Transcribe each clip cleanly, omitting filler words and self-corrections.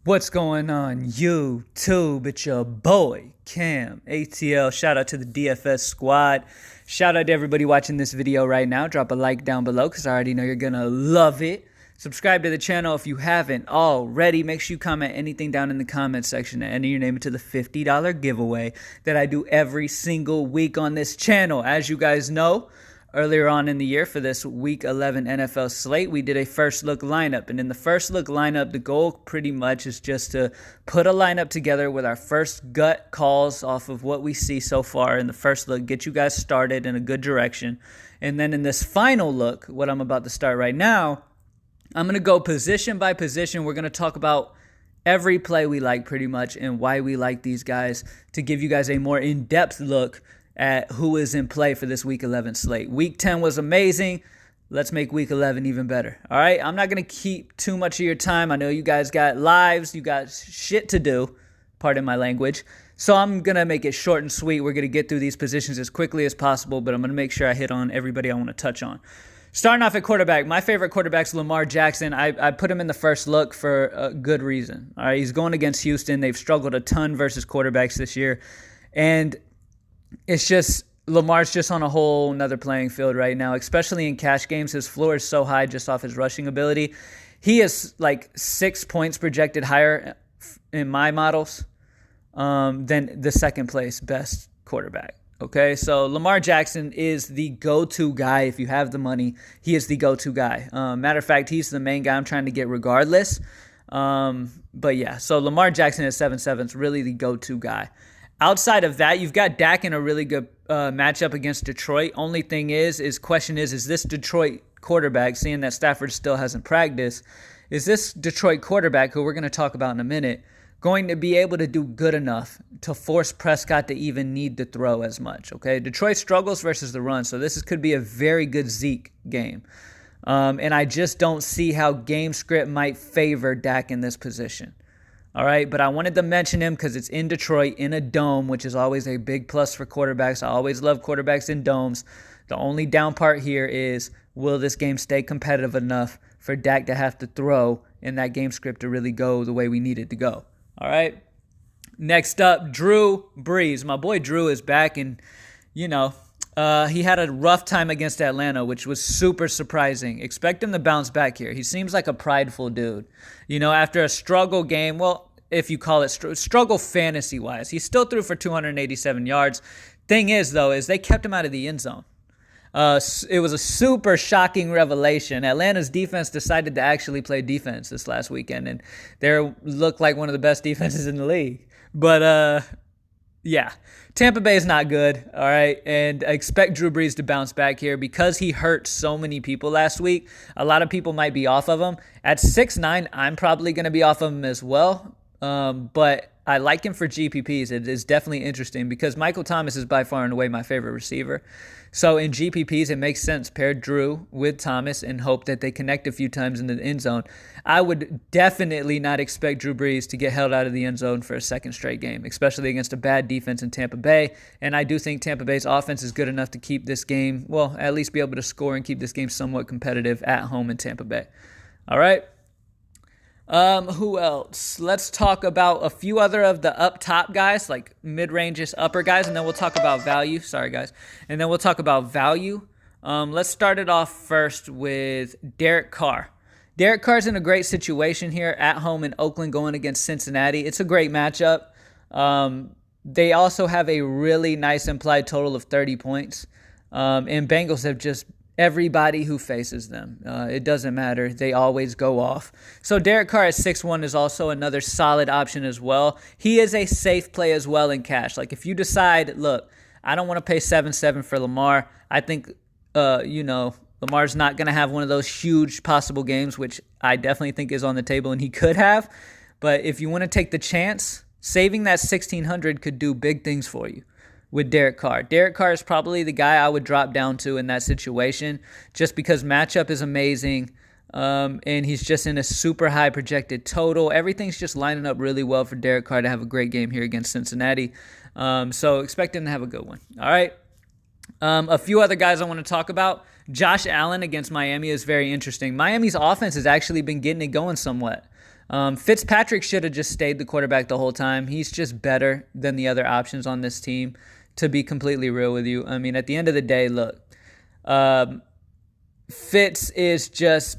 What's going on YouTube? It's your boy Cam ATL. Shout out to the DFS squad. Shout out to everybody watching this video right now. Drop a like down below because I already know you're gonna love it. Subscribe to the channel if you haven't already. Make sure you comment anything down in the comment section and enter your name into the $50 giveaway that I do every single week on this channel. As you guys know, earlier on in the year for this Week 11 NFL slate, we did a first look lineup. And in the first look lineup, the goal pretty much is just to put a lineup together with our first gut calls off of what we see so far in the first look, get you guys started in a good direction. And then in this final look, what I'm about to start right now, I'm going to go position by position. We're going to talk about every play we like pretty much and why we like these guys to give you guys a more in-depth look at who is in play for this Week 11 slate. Week 10 was amazing. Let's make Week 11 even better. All right, I'm not going to keep too much of your time. I know you guys got lives. You got shit to do. Pardon my language. So I'm going to make it short and sweet. We're going to get through these positions as quickly as possible, but I'm going to make sure I hit on everybody I want to touch on. Starting off at quarterback, my favorite quarterback's Lamar Jackson. I put him in the first look for a good reason. All right, he's going against Houston. They've struggled a ton versus quarterbacks this year. And it's just Lamar's just on a whole nother playing field right now, especially in cash games. His floor is so high just off his rushing ability. He is like 6 points projected higher in my models than the second place best quarterback. Okay, so Lamar Jackson is the go-to guy. If you have the money, he is the go-to guy. Matter of fact, he's the main guy I'm trying to get regardless. But yeah, so Lamar Jackson at 7-7 is really the go-to guy. Outside of that, you've got Dak in a really good matchup against Detroit. Only thing is this Detroit quarterback, seeing that Stafford still hasn't practiced, is this Detroit quarterback, who we're going to talk about in a minute, going to be able to do good enough to force Prescott to even need to throw as much? Okay, Detroit struggles versus the run, so this could be a very good Zeke game. And I just don't see how game script might favor Dak in this position. All right, but I wanted to mention him because it's in Detroit, in a dome, which is always a big plus for quarterbacks. I always love quarterbacks in domes. The only down part here is, will this game stay competitive enough for Dak to have to throw in that game script to really go the way we need it to go? All right, next up, Drew Brees. My boy Drew is back, and, he had a rough time against Atlanta, which was super surprising. Expect him to bounce back here. He seems like a prideful dude. After a struggle game, well, if you call it struggle fantasy-wise, he still threw for 287 yards. Thing is, though, is they kept him out of the end zone. It was a super shocking revelation. Atlanta's defense decided to actually play defense this last weekend, and they looked like one of the best defenses in the league. But, yeah, Tampa Bay is not good, all right? And I expect Drew Brees to bounce back here because he hurt so many people last week. A lot of people might be off of him. At 6'9", I'm probably going to be off of him as well. But I like him for GPPs. It is definitely interesting because Michael Thomas is by far and away my favorite receiver. So in GPPs, it makes sense. Pair Drew with Thomas and hope that they connect a few times in the end zone. I would definitely not expect Drew Brees to get held out of the end zone for a second straight game, especially against a bad defense in Tampa Bay. And I do think Tampa Bay's offense is good enough to keep this game, well, at least be able to score and keep this game somewhat competitive at home in Tampa Bay. All right. Who else? Let's talk about a few other of the up top guys, like mid-range upper guys, and then we'll talk about value. Sorry, guys. And then we'll talk about value. Let's start it off first with Derek Carr. Derek Carr's in a great situation here at home in Oakland going against Cincinnati. It's a great matchup. They also have a really nice implied total of 30 points. And Bengals have just everybody who faces them. It doesn't matter. They always go off. So Derek Carr at 6-1 is also another solid option as well. He is a safe play as well in cash. Like if you decide, look, I don't want to pay 7-7 for Lamar. I think, Lamar's not going to have one of those huge possible games, which I definitely think is on the table and he could have. But if you want to take the chance, saving that 1,600 could do big things for you with Derek Carr. Derek Carr is probably the guy I would drop down to in that situation just because matchup is amazing and he's just in a super high projected total. Everything's just lining up really well for Derek Carr to have a great game here against Cincinnati. So expect him to have a good one. All right. A few other guys I want to talk about. Josh Allen against Miami is very interesting. Miami's offense has actually been getting it going somewhat. Fitzpatrick should have just stayed the quarterback the whole time. He's just better than the other options on this team, to be completely real with you. I mean, at the end of the day, look, Fitz is just,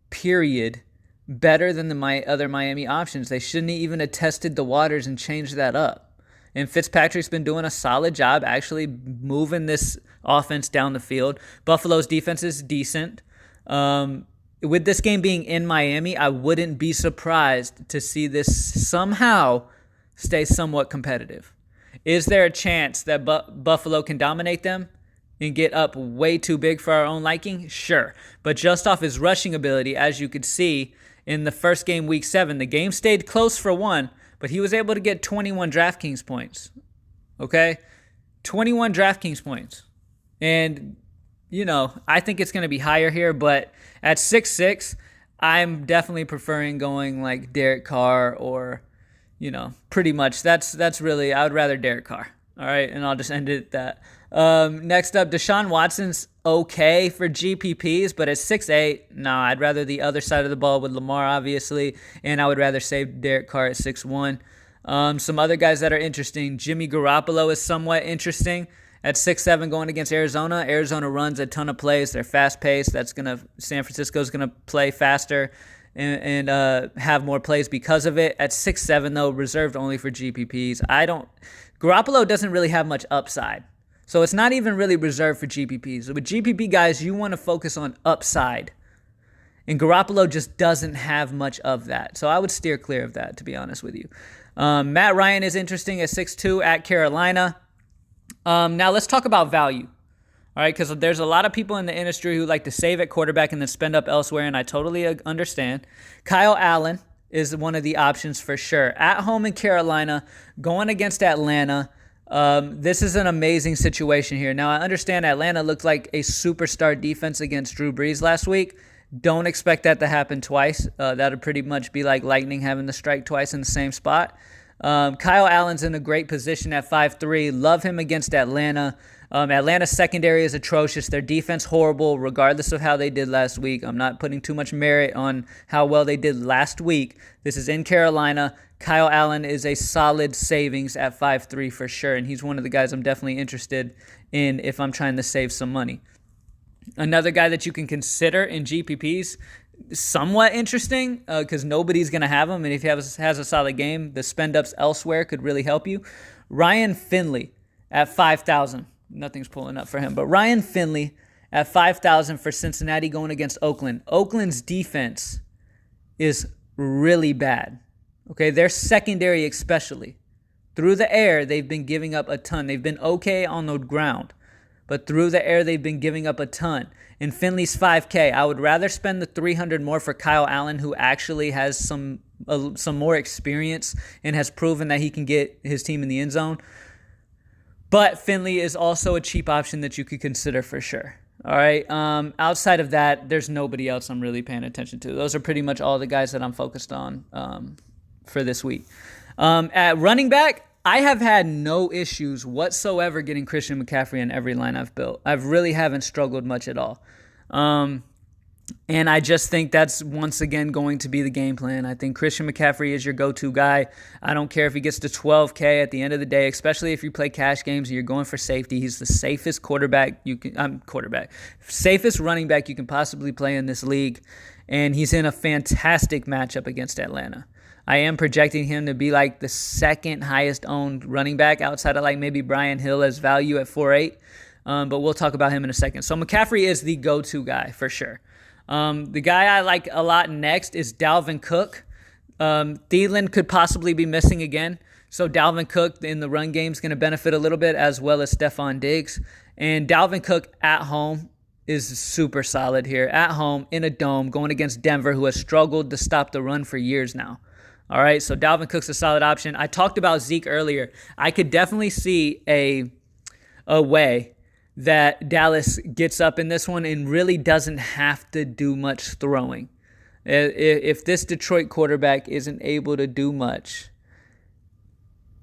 period, better than the other Miami options. They shouldn't even have tested the waters and changed that up. And Fitzpatrick's been doing a solid job actually moving this offense down the field. Buffalo's defense is decent. With this game being in Miami, I wouldn't be surprised to see this somehow stay somewhat competitive. Is there a chance that Buffalo can dominate them and get up way too big for our own liking? Sure. But just off his rushing ability, as you could see in the first game, week 7, the game stayed close for one, but he was able to get 21 Draftkings points. Okay? 21 Draftkings points. And, I think it's going to be higher here, but at 6'6", I'm definitely preferring going like Derek Carr or, pretty much. That's really, I would rather Derek Carr. All right, and I'll just end it at that. Next up, Deshaun Watson's okay for GPPs, but at 6'8", no, I'd rather the other side of the ball with Lamar, obviously, and I would rather save Derek Carr at 6'1". Some other guys that are interesting, Jimmy Garoppolo is somewhat interesting at 6'7", going against Arizona. Arizona runs a ton of plays. They're fast-paced. San Francisco's going to play faster and have more plays because of it. At 6'7", though, reserved only for GPPs. Garoppolo doesn't really have much upside. So it's not even really reserved for GPPs. With GPP guys, you want to focus on upside. And Garoppolo just doesn't have much of that. So I would steer clear of that, to be honest with you. Matt Ryan is interesting at 6'2" at Carolina. Now let's talk about value. All right, because there's a lot of people in the industry who like to save at quarterback and then spend up elsewhere, and I totally understand. Kyle Allen is one of the options for sure. At home in Carolina, going against Atlanta, this is an amazing situation here. Now, I understand Atlanta looked like a superstar defense against Drew Brees last week. Don't expect that to happen twice. That would pretty much be like lightning having to strike twice in the same spot. Kyle Allen's in a great position at 5'3". Love him against Atlanta. Atlanta's secondary is atrocious. Their defense horrible, regardless of how they did last week. I'm not putting too much merit on how well they did last week. This is in Carolina. Kyle Allen is a solid savings at 5'3" for sure, and he's one of the guys I'm definitely interested in if I'm trying to save some money. Another guy that you can consider in GPPs, somewhat interesting because nobody's going to have him, and if he has a solid game, the spend-ups elsewhere could really help you. Ryan Finley at 5,000. Nothing's pulling up for him, but Ryan Finley at 5,000 for Cincinnati going against Oakland. Oakland's defense is really bad. Okay, their secondary especially. Through the air, they've been giving up a ton. They've been okay on the ground, but through the air, they've been giving up a ton. And Finley's 5K. I would rather spend the 300 more for Kyle Allen, who actually has some more experience and has proven that he can get his team in the end zone. But Finley is also a cheap option that you could consider for sure. All right. Outside of that, there's nobody else I'm really paying attention to. Those are pretty much all the guys that I'm focused on for this week. At running back, I have had no issues whatsoever getting Christian McCaffrey in every line I've built. I really haven't struggled much at all. And I just think that's once again going to be the game plan. I think Christian McCaffrey is your go-to guy. I don't care if he gets to 12K at the end of the day, especially if you play cash games and you're going for safety. He's the safest safest running back you can possibly play in this league. And he's in a fantastic matchup against Atlanta. I am projecting him to be like the second highest owned running back outside of like maybe Brian Hill as value at 4.8. But we'll talk about him in a second. So McCaffrey is the go-to guy for sure. The guy I like a lot next is Dalvin Cook. Thielen could possibly be missing again. So Dalvin Cook in the run game is going to benefit a little bit, as well as Stephon Diggs. And Dalvin Cook at home is super solid here. At home, in a dome, going against Denver, who has struggled to stop the run for years now. All right, so Dalvin Cook's a solid option. I talked about Zeke earlier. I could definitely see a way that Dallas gets up in this one and really doesn't have to do much throwing. If this Detroit quarterback isn't able to do much,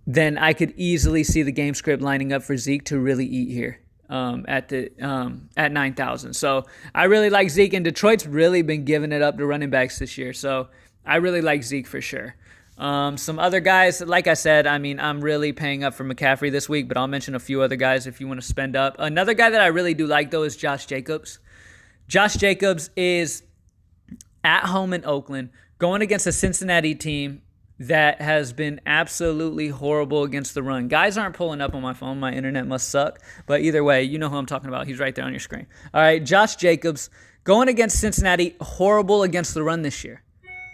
then I could easily see the game script lining up for Zeke to really eat here at 9,000. So I really like Zeke, and Detroit's really been giving it up to running backs this year. So I really like Zeke for sure. Some other guys, like I said, I mean, I'm really paying up for McCaffrey this week, but I'll mention a few other guys if you want to spend up. Another guy that I really do like, though, is Josh Jacobs. Josh Jacobs is at home in Oakland, going against a Cincinnati team that has been absolutely horrible against the run. Guys aren't pulling up on my phone. My internet must suck. But either way, you know who I'm talking about. He's right there on your screen. All right, Josh Jacobs going against Cincinnati, horrible against the run this year.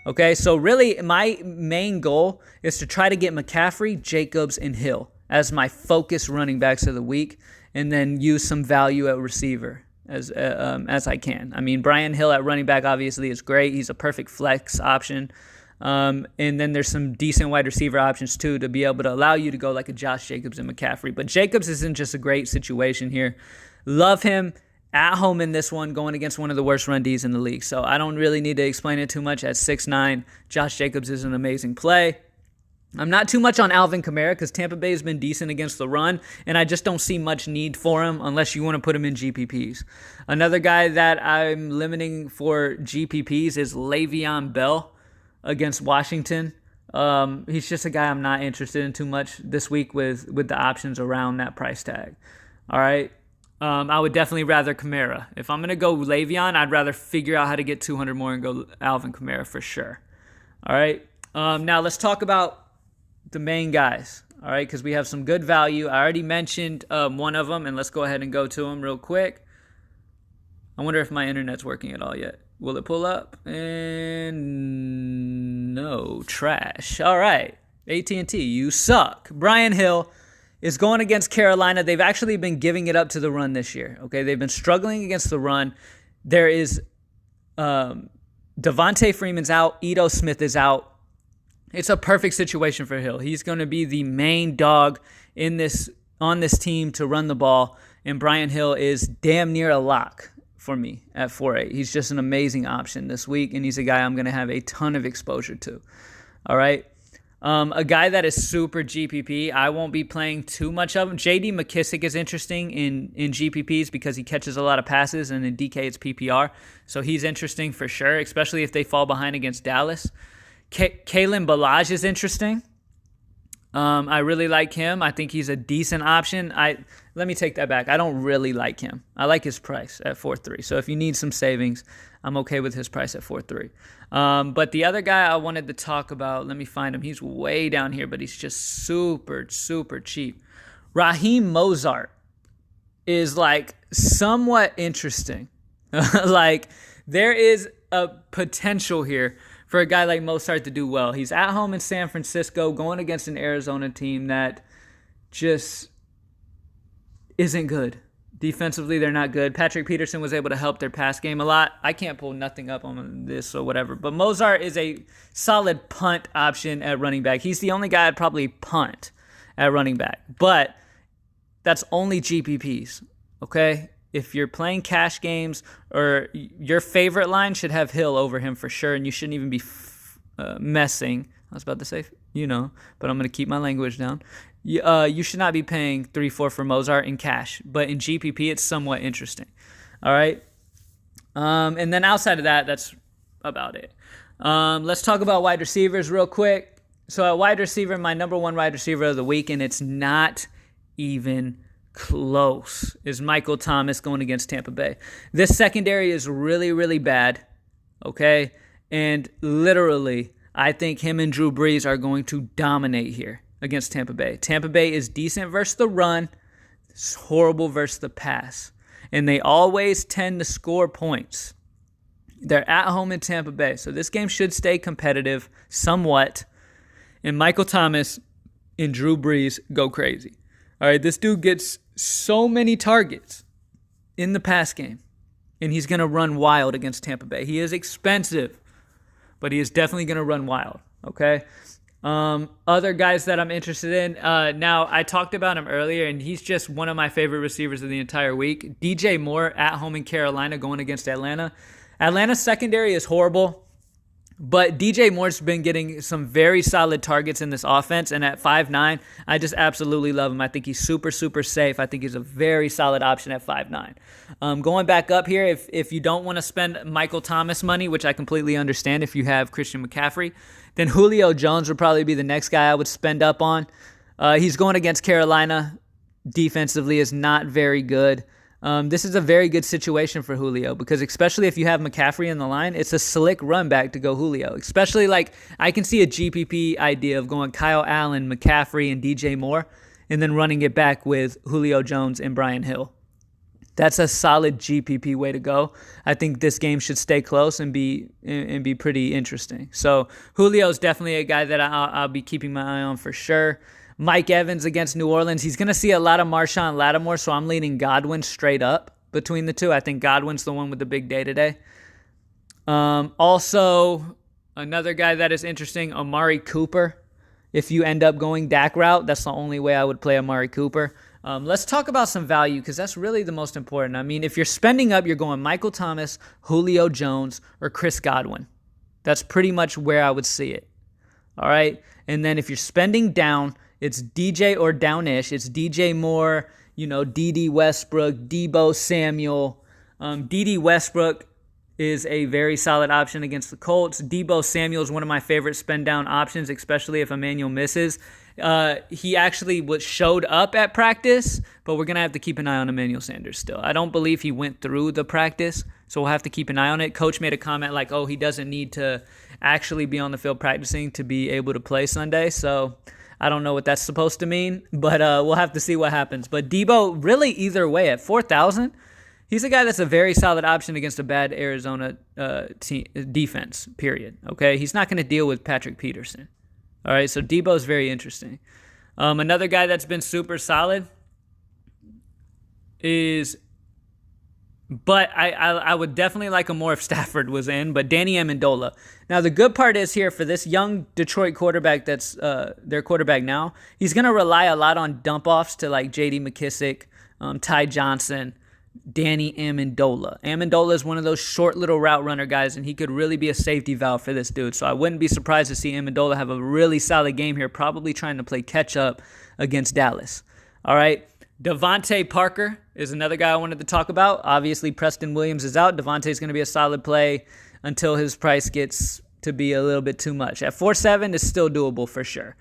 Okay, so really my main goal is to try to get McCaffrey, Jacobs, and Hill as my focus running backs of the week, and then use some value at receiver as I can. I mean, Brian Hill at running back obviously is great. He's a perfect flex option. And then there's some decent wide receiver options too to be able to allow you to go like a Josh Jacobs and McCaffrey. But Jacobs is in just a great situation here. Love him at home in this one, going against one of the worst run Ds in the league. So I don't really need to explain it too much. At 6'9", Josh Jacobs is an amazing play. I'm not too much on Alvin Kamara because Tampa Bay has been decent against the run, and I just don't see much need for him unless you want to put him in GPPs. Another guy that I'm limiting for GPPs is Le'Veon Bell against Washington. He's just a guy I'm not interested in too much this week with the options around that price tag. All right. I would definitely rather Kamara. If I'm going to go Le'Veon, I'd rather figure out how to get 200 more and go Alvin Kamara for sure. All right. Now let's talk about the main guys. All right, because we have some good value. I already mentioned one of them, and let's go ahead and go to them real quick. I wonder if my internet's working at all yet. Will it pull up? And no, trash. All right, AT&T, you suck. Brian Hill is going against Carolina. They've actually been giving it up to the run this year. Okay, they've been struggling against the run. There is Devontae Freeman's out. Ito Smith is out. It's a perfect situation for Hill. He's going to be the main dog on this team to run the ball, and Brian Hill is damn near a lock for me at 4.8. He's just an amazing option this week, and he's a guy I'm going to have a ton of exposure to. All right. A guy that is super GPP, I won't be playing too much of him. J.D. McKissick is interesting in GPPs because he catches a lot of passes, and in DK it's PPR. So he's interesting for sure, especially if they fall behind against Dallas. Kalen Ballage is interesting. I really like him. I think he's a decent option. Let me take that back. I don't really like him. I like his price at 4.3. So if you need some savings, I'm okay with his price at 4.3. But the other guy I wanted to talk about, let me find him. He's way down here, but he's just super, super cheap. Raheem Mostert is like somewhat interesting. Like there is a potential here for a guy like Mostert to do well. He's at home in San Francisco going against an Arizona team that just isn't good. Defensively, they're not good. Patrick Peterson was able to help their pass game a lot. I can't pull nothing up on this or whatever. But Mostert is a solid punt option at running back. He's the only guy I'd probably punt at running back. But that's only GPPs, okay? If you're playing cash games, or your favorite line should have Hill over him for sure, and you shouldn't even be messing. I was about to say, but I'm going to keep my language down. You should not be paying 3-4 for Mostert in cash, but in GPP, it's somewhat interesting. All right. And then outside of that, that's about it. Let's talk about wide receivers real quick. So at wide receiver, my number one wide receiver of the week, and it's not even close, is Michael Thomas going against Tampa Bay. This secondary is really, really bad, okay? And literally, I think him and Drew Brees are going to dominate here against Tampa Bay. Tampa Bay is decent versus the run, it's horrible versus the pass, and they always tend to score points. They're at home in Tampa Bay, so this game should stay competitive somewhat, and Michael Thomas and Drew Brees go crazy. All right, this dude gets so many targets in the pass game, and he's going to run wild against Tampa Bay. He is expensive, but he is definitely going to run wild, okay? Other guys that I'm interested in, now I talked about him earlier, and he's just one of my favorite receivers of the entire week. DJ Moore at home in Carolina going against Atlanta. Atlanta's secondary is horrible. But DJ Moore's been getting some very solid targets in this offense, and at 5'9", I just absolutely love him. I think he's super, super safe. I think he's a very solid option at 5'9". Going back up here, if you don't want to spend Michael Thomas money, which I completely understand if you have Christian McCaffrey, then Julio Jones would probably be the next guy I would spend up on. He's going against Carolina. Defensively is not very good. This is a very good situation for Julio because especially if you have McCaffrey in the line, it's a slick run back to go Julio. Especially like I can see a GPP idea of going Kyle Allen, McCaffrey, and DJ Moore and then running it back with Julio Jones and Brian Hill. That's a solid GPP way to go. I think this game should stay close and be pretty interesting. So Julio's definitely a guy that I'll be keeping my eye on for sure. Mike Evans against New Orleans. He's going to see a lot of Marshawn Lattimore, so I'm leaning Godwin straight up between the two. I think Godwin's the one with the big day today. Also, another guy that is interesting, Amari Cooper. If you end up going Dak route, that's the only way I would play Amari Cooper. Let's talk about some value because that's really the most important. I mean, if you're spending up, you're going Michael Thomas, Julio Jones, or Chris Godwin. That's pretty much where I would see it. All right? And then if you're spending down, it's DJ or downish. It's DJ Moore, D.D. Westbrook, Deebo Samuel. D.D. Westbrook is a very solid option against the Colts. Deebo Samuel is one of my favorite spend down options, especially if Emmanuel misses. He actually showed up at practice, but we're going to have to keep an eye on Emmanuel Sanders still. I don't believe he went through the practice, so we'll have to keep an eye on it. Coach made a comment like, he doesn't need to actually be on the field practicing to be able to play Sunday, so I don't know what that's supposed to mean, but we'll have to see what happens. But Deebo, really either way, at 4,000, he's a guy that's a very solid option against a bad Arizona defense, period. Okay, he's not going to deal with Patrick Peterson. All right, so Deebo's very interesting. Another guy that's been super solid is, but I would definitely like him more if Stafford was in, but Danny Amendola. Now, the good part is here for this young Detroit quarterback that's their quarterback now, he's going to rely a lot on dump-offs to like J.D. McKissick, Ty Johnson, Danny Amendola. Amendola is one of those short little route runner guys, and he could really be a safety valve for this dude. So I wouldn't be surprised to see Amendola have a really solid game here, probably trying to play catch-up against Dallas. All right. Devontae Parker is another guy I wanted to talk about. Obviously, Preston Williams is out. Devontae's going to be a solid play until his price gets to be a little bit too much. At 4.7, it's still doable for sure.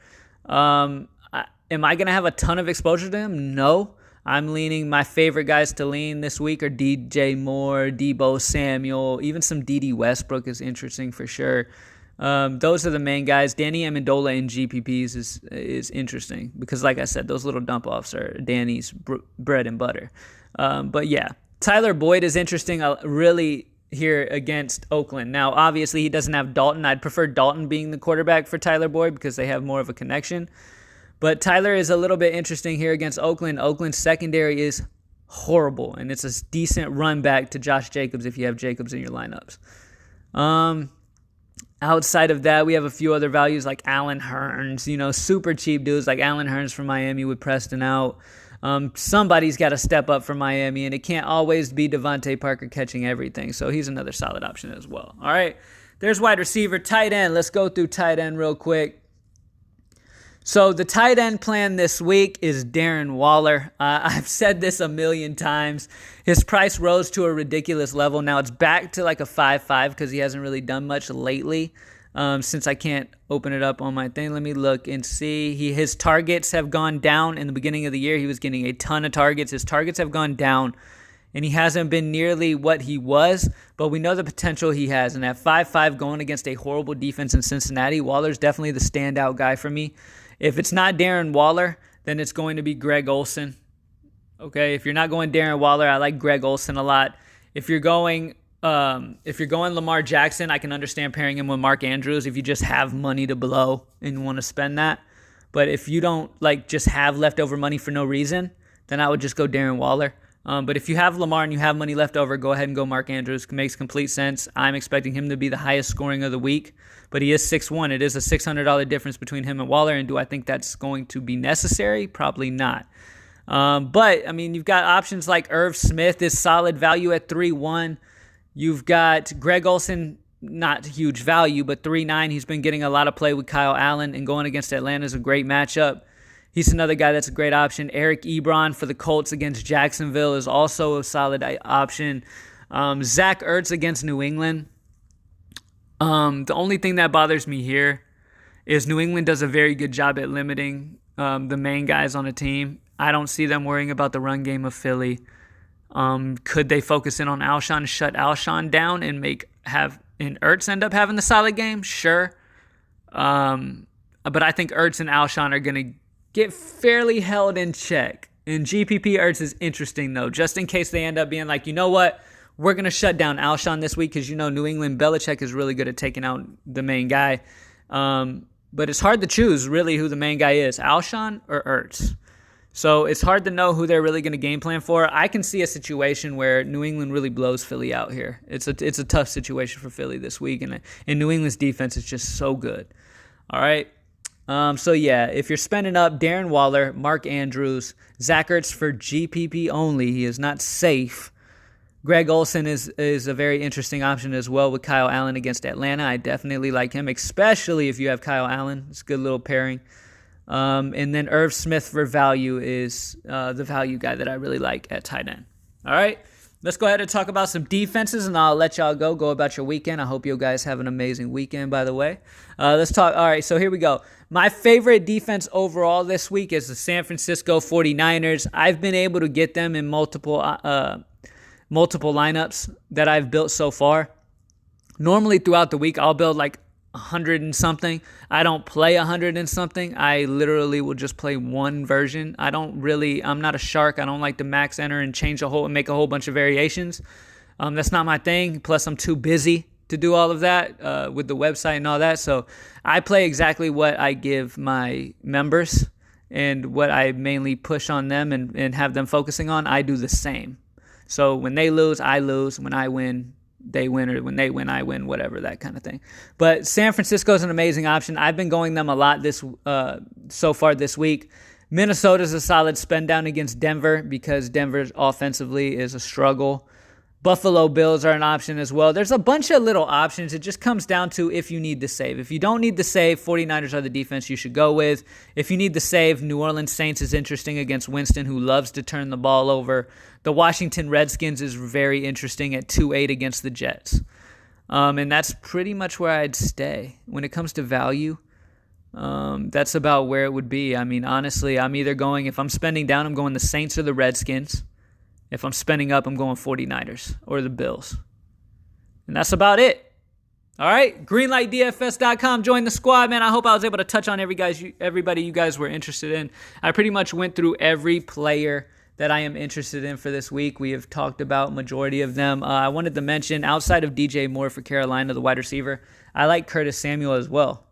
Am I going to have a ton of exposure to him? No. I'm leaning, my favorite guys to lean this week are DJ Moore, Deebo Samuel, even some D.D. Westbrook is interesting for sure. Those are the main guys. Danny Amendola in GPPs is interesting because, like I said, those little dump-offs are Danny's bread and butter. But yeah, Tyler Boyd is interesting really here against Oakland. Now, obviously, he doesn't have Dalton. I'd prefer Dalton being the quarterback for Tyler Boyd because they have more of a connection. But Tyler is a little bit interesting here against Oakland. Oakland's secondary is horrible, and it's a decent run back to Josh Jacobs if you have Jacobs in your lineups. Outside of that, we have a few other values like Allen Hurns, super cheap dudes like Allen Hurns from Miami with Preston out. Somebody's got to step up for Miami, and it can't always be Devontae Parker catching everything. So he's another solid option as well. All right, there's wide receiver. Tight end. Let's go through tight end real quick. So the tight end plan this week is Darren Waller. I've said this a million times. His price rose to a ridiculous level. Now it's back to like a 5.5 because he hasn't really done much lately. Since I can't open it up on my thing, let me look and see. His targets have gone down. In the beginning of the year, he was getting a ton of targets. His targets have gone down, and he hasn't been nearly what he was, but we know the potential he has. And at 5.5 going against a horrible defense in Cincinnati, Waller's definitely the standout guy for me. If it's not Darren Waller, then it's going to be Greg Olsen. Okay, if you're not going Darren Waller, I like Greg Olsen a lot. If you're going Lamar Jackson, I can understand pairing him with Mark Andrews if you just have money to blow and want to spend that. But if you don't just have leftover money for no reason, then I would just go Darren Waller. But if you have Lamar and you have money left over, go ahead and go Mark Andrews. It makes complete sense. I'm expecting him to be the highest scoring of the week, but he is 6'1". It is a $600 difference between him and Waller, and do I think that's going to be necessary? Probably not. But, I mean, you've got options like Irv Smith is solid value at 3.1. You've got Greg Olsen not huge value, but 3.9. He's been getting a lot of play with Kyle Allen, and going against Atlanta is a great matchup. He's another guy that's a great option. Eric Ebron for the Colts against Jacksonville is also a solid option. Zach Ertz against New England. The only thing that bothers me here is New England does a very good job at limiting the main guys on a team. I don't see them worrying about the run game of Philly. Could they focus in on Alshon, shut Alshon down, and Ertz end up having the solid game? Sure. But I think Ertz and Alshon are going to get fairly held in check. And GPP Ertz is interesting, though, just in case they end up being like, you know what? We're going to shut down Alshon this week because, New England, Belichick is really good at taking out the main guy. But it's hard to choose, really, who the main guy is, Alshon or Ertz. So it's hard to know who they're really going to game plan for. I can see a situation where New England really blows Philly out here. It's a tough situation for Philly this week, and New England's defense is just so good. All right. So yeah, if you're spending up, Darren Waller, Mark Andrews, Zach Ertz for GPP only. He is not safe. Greg Olsen is a very interesting option as well with Kyle Allen against Atlanta. I definitely like him, especially if you have Kyle Allen. It's a good little pairing. And then Irv Smith for value is the value guy that I really like at tight end. All right, let's go ahead and talk about some defenses, and I'll let y'all go about your weekend. I hope you guys have an amazing weekend, by the way. Let's talk. All right, so here we go. My favorite defense overall this week is the San Francisco 49ers. I've been able to get them in multiple lineups that I've built so far. Normally throughout the week, I'll build like 100 and something. I don't play 100 and something. I literally will just play one version. I'm not a shark. I don't like to max enter and make a whole bunch of variations. That's not my thing. Plus, I'm too busy to do all of that with the website and all that. So I play exactly what I give my members and what I mainly push on them and have them focusing on. I do the same. So when they lose, I lose. When I win, they win, or when they win, I win, whatever, that kind of thing. But San Francisco is an amazing option. I've been going them a lot so far this week. Minnesota's a solid spend down against Denver because Denver offensively is a struggle. Buffalo Bills are an option as well. There's a bunch of little options. It just comes down to if you need the save. If you don't need the save, 49ers are the defense you should go with. If you need the save, New Orleans Saints is interesting against Winston, who loves to turn the ball over. The Washington Redskins is very interesting at 2-8 against the Jets. And that's pretty much where I'd stay. When it comes to value, that's about where it would be. I mean, honestly, I'm either going, if I'm spending down, I'm going the Saints or the Redskins. If I'm spending up, I'm going 49ers or the Bills. And that's about it. All right, greenlightdfs.com. Join the squad, man. I hope I was able to touch on everybody you guys were interested in. I pretty much went through every player that I am interested in for this week. We have talked about majority of them. I wanted to mention, outside of DJ Moore for Carolina, the wide receiver, I like Curtis Samuel as well.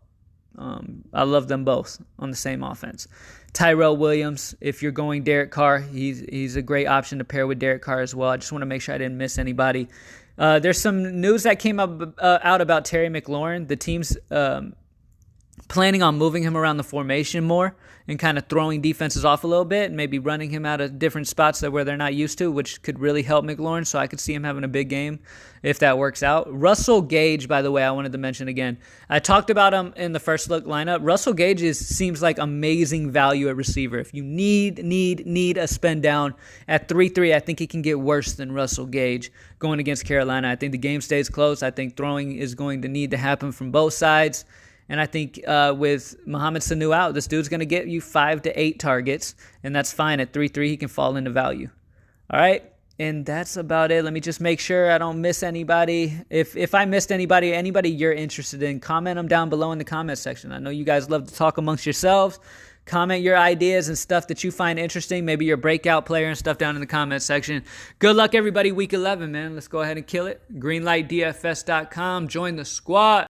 I love them both on the same offense. Tyrell Williams, if you're going Derek Carr, he's a great option to pair with Derek Carr as well. I just want to make sure I didn't miss anybody. There's some news that came out about Terry McLaurin. The team's planning on moving him around the formation more and kind of throwing defenses off a little bit and maybe running him out of different spots where they're not used to, which could really help McLaurin. So I could see him having a big game if that works out. Russell Gage, by the way, I wanted to mention again. I talked about him in the first look lineup. Russell Gage seems like amazing value at receiver. If you need a spend down at 3-3, I think it can get worse than Russell Gage going against Carolina. I think the game stays close. I think throwing is going to need to happen from both sides. And I think with Mohamed Sanu out, this dude's going to get you 5 to 8 targets, and that's fine. At 3-3, he can fall into value. All right, and that's about it. Let me just make sure I don't miss anybody. If I missed anybody you're interested in, comment them down below in the comment section. I know you guys love to talk amongst yourselves. Comment your ideas and stuff that you find interesting, maybe your breakout player and stuff down in the comment section. Good luck, everybody, week 11, man. Let's go ahead and kill it. greenlightdfs.com. Join the squad.